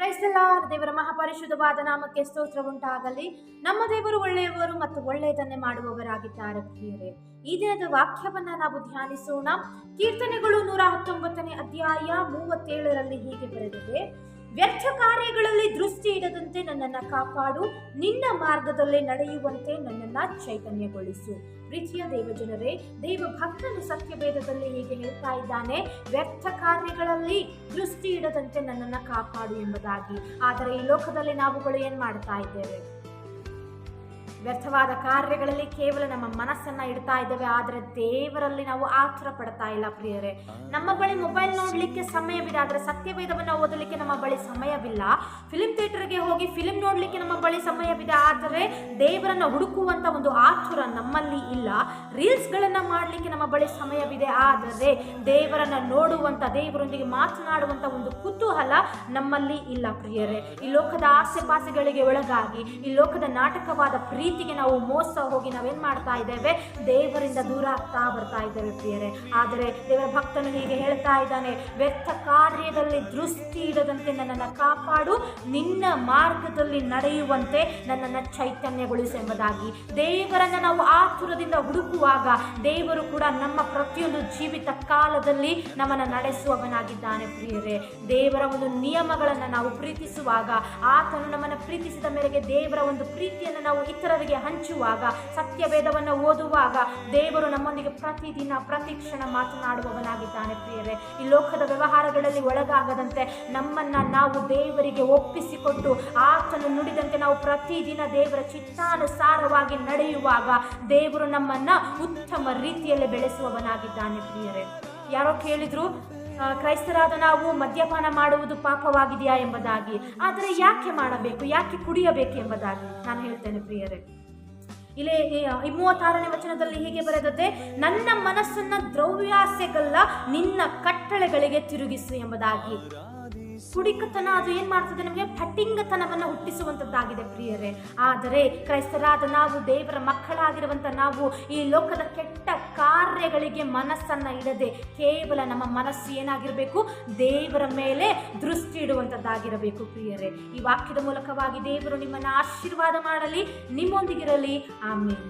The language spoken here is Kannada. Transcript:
Price the lord. ದೇವರ ಮಹಾಪರಿಶುದ್ಧವಾದ ನಾಮಕ್ಕೆ ಸ್ತೋತ್ರ ಉಂಟಾಗಲಿ. ನಮ್ಮ ದೇವರು ಒಳ್ಳೆಯವರು ಮತ್ತು ಒಳ್ಳೆಯದನ್ನೇ ಮಾಡುವವರಾಗಿದ್ದಾರೆ ಪ್ರಿಯರೇ. ಈ ದಿನದ ವಾಕ್ಯವನ್ನ ನಾವು ಧ್ಯಾನಿಸೋಣ. ಕೀರ್ತನೆಗಳು 119ನೇ ಅಧ್ಯಾಯ 37ರಲ್ಲಿ ಹೀಗೆ ಬರೆದಿದೆ: ವ್ಯರ್ಥ ಕಾರ್ಯಗಳಲ್ಲಿ ದೃಷ್ಟಿ ಇಡದಂತೆ ನನ್ನನ್ನು ಕಾಪಾಡು, ನಿನ್ನ ಮಾರ್ಗದಲ್ಲಿ ನಡೆಯುವಂತೆ ನನ್ನನ್ನು ಚೈತನ್ಯಗೊಳಿಸು. ಪ್ರೀತಿಯ ದೇವಜನರೇ, ದೇವ ಭಕ್ತನು ಸತ್ಯವೇದದಲ್ಲಿ ಹೀಗೆ ಹೇಳ್ತಾ ಇದ್ದಾನೆ, ವ್ಯರ್ಥ ಕಾರ್ಯಗಳಲ್ಲಿ ದೃಷ್ಟಿ ಇಡದಂತೆ ನನ್ನನ್ನು ಕಾಪಾಡು ಎಂಬುದಾಗಿ. ಆದರೆ ಈ ಲೋಕದಲ್ಲಿ ನಾವುಗಳು ಏನ್ ಮಾಡ್ತಾ ಇದ್ದೇವೆ? ವ್ಯರ್ಥವಾದ ಕಾರ್ಯಗಳಲ್ಲಿ ಕೇವಲ ನಮ್ಮ ಮನಸ್ಸನ್ನ ಇಡ್ತಾ ಇದ್ದೇವೆ, ಆದರೆ ದೇವರಲ್ಲಿ ನಾವು ಆತುರ ಪಡ್ತಾ ಇಲ್ಲ ಪ್ರಿಯರೇ. ನಮ್ಮ ಬಳಿ ಮೊಬೈಲ್ ನೋಡ್ಲಿಕ್ಕೆ ಸಮಯವಿದೆ, ಆದರೆ ಸತ್ಯವೇದವನ್ನು ಓದಲಿಕ್ಕೆ ನಮ್ಮ ಬಳಿ ಸಮಯವಿಲ್ಲ. ಫಿಲಿಂ ಥಿಯೇಟರ್ಗೆ ಹೋಗಿ ಫಿಲಿಂ ನೋಡ್ಲಿಕ್ಕೆ ನಮ್ಮ ಬಳಿ ಸಮಯವಿದೆ, ಆದರೆ ದೇವರನ್ನ ಹುಡುಕುವಂತ ಒಂದು ಆತುರ ನಮ್ಮಲ್ಲಿ ಇಲ್ಲ. ರೀಲ್ಸ್ಗಳನ್ನ ಮಾಡ್ಲಿಕ್ಕೆ ನಮ್ಮ ಬಳಿ ಸಮಯವಿದೆ, ಆದರೆ ದೇವರನ್ನ ನೋಡುವಂತ, ದೇವರೊಂದಿಗೆ ಮಾತನಾಡುವಂತ ಒಂದು ಕುತೂಹಲ ನಮ್ಮಲ್ಲಿ ಇಲ್ಲ ಪ್ರಿಯರೇ. ಈ ಲೋಕದ ಆಸೆ ಪಾಸೆಗಳಿಗೆ ಒಳಗಾಗಿ, ಈ ಲೋಕದ ನಾಟಕವಾದ ಪ್ರೀತಿಗೆ ನಾವು ಮೋಸ ಹೋಗಿ ನಾವೇನ್ ಮಾಡ್ತಾ ಇದ್ದೇವೆ? ದೇವರಿಂದ ದೂರ ಆಗ್ತಾ ಬರ್ತಾ ಇದ್ದೇವೆ ಪ್ರಿಯರೇ. ಆದರೆ ದೇವರ ಭಕ್ತನು ಹೀಗೆ ಹೇಳ್ತಾ ಇದ್ದಾನೆ, ವ್ಯರ್ಥ ಕಾರ್ಯದಲ್ಲಿ ದೃಷ್ಟಿ ಇಡದಂತೆ ನನ್ನನ್ನು ಕಾಪಾಡು, ನಿನ್ನ ಮಾರ್ಗದಲ್ಲಿ ನಡೆಯುವಂತೆ ನನ್ನನ್ನು ಚೈತನ್ಯಗೊಳಿಸು ಎಂಬುದಾಗಿ. ದೇವರನ್ನ ನಾವು ಆತುರದಿಂದ ಹುಡುಕುವಾಗ ದೇವರು ಕೂಡ ನಮ್ಮ ಪ್ರತಿಯೊಂದು ಜೀವಿತ ಕಾಲದಲ್ಲಿ ನಮ್ಮನ್ನು ನಡೆಸುವವನಾಗಿದ್ದಾನೆ ಪ್ರಿಯರೇ. ದೇವರ ಒಂದು ನಿಯಮಗಳನ್ನು ನಾವು ಪ್ರೀತಿಸುವಾಗ, ಆತನು ನಮ್ಮನ್ನು ಪ್ರೀತಿಸಿದ ಮೇರೆಗೆ ದೇವರ ಒಂದು ಪ್ರೀತಿಯನ್ನು ನಾವು ಇತರರಿಗೆ ಹಂಚುವಾಗ, ಸತ್ಯವೇದವನ್ನು ಓದುವಾಗ ದೇವರು ನಮ್ಮೊಂದಿಗೆ ಪ್ರತಿದಿನ ಪ್ರತಿ ಕ್ಷಣ ಮಾತನಾಡುವವನಾಗಿದ್ದಾನೆ ಪ್ರಿಯರೇ. ಈ ಲೋಕದ ವ್ಯವಹಾರಗಳಲ್ಲಿ ಒಳಗಾಗದಂತೆ ನಮ್ಮನ್ನ ನಾವು ದೇವರಿಗೆ ಒಪ್ಪಿಸಿಕೊಟ್ಟು ಆತನು ನುಡಿದಂತೆ ನಾವು ಪ್ರತಿದಿನ ದೇವರ ಚಿತ್ತಾನುಸಾರವಾಗಿ ನಡೆಯುವಾಗ ದೇವರು ನಮ್ಮನ್ನ ಉತ್ತಮ ರೀತಿಯಲ್ಲಿ ಬೆಳೆಸುವವನಾಗಿದ್ದಾನೆ ಪ್ರಿಯರೇ. ಯಾರೋ ಕೇಳಿದ್ರು, ಕ್ರೈಸ್ತರಾದ ನಾವು ಮದ್ಯಪಾನ ಮಾಡುವುದು ಪಾಪವಾಗಿದೆಯಾ ಎಂಬುದಾಗಿ. ಆದರೆ ಯಾಕೆ ಮಾಡಬೇಕು, ಯಾಕೆ ಕುಡಿಯಬೇಕು ಎಂಬುದಾಗಿ ನಾನು ಹೇಳ್ತೇನೆ ಪ್ರಿಯರೇ. ಇಲ್ಲಿ 36ನೇ ವಚನದಲ್ಲಿ ಹೀಗೆ ಬರೆದದ್ದೇ, ನನ್ನ ಮನಸ್ಸನ್ನ ದ್ರವ್ಯಾಸೆಗಲ್ಲ ನಿನ್ನ ಕಟ್ಟಳೆಗಳಿಗೆ ತಿರುಗಿಸು ಎಂಬುದಾಗಿ. ಕುಡಿಕತನ ಅದು ಏನ್ ಮಾಡ್ತದೆ? ನಮಗೆ ಫಟಿಂಗತನವನ್ನು ಹುಟ್ಟಿಸುವಂತದ್ದಾಗಿದೆ ಪ್ರಿಯರೇ. ಆದರೆ ಕ್ರೈಸ್ತರಾದ ನಾವು, ದೇವರ ಮಕ್ಕಳಾಗಿರುವಂತ ನಾವು, ಈ ಲೋಕದ ಕೆಟ್ಟ ಕಾರ್ಯಗಳಿಗೆ ಮನಸ್ಸನ್ನ ಇಡದೆ ಕೇವಲ ನಮ್ಮ ಮನಸ್ಸು ಏನಾಗಿರ್ಬೇಕು? ದೇವರ ಮೇಲೆ ದೃಷ್ಟಿ ಇಡುವಂತದ್ದಾಗಿರಬೇಕು ಪ್ರಿಯರೇ. ಈ ವಾಕ್ಯದ ಮೂಲಕವಾಗಿ ದೇವರು ನಿಮ್ಮನ್ನ ಆಶೀರ್ವಾದ ಮಾಡಲಿ, ನಿಮ್ಮೊಂದಿಗಿರಲಿ. ಆಮೇಲೆ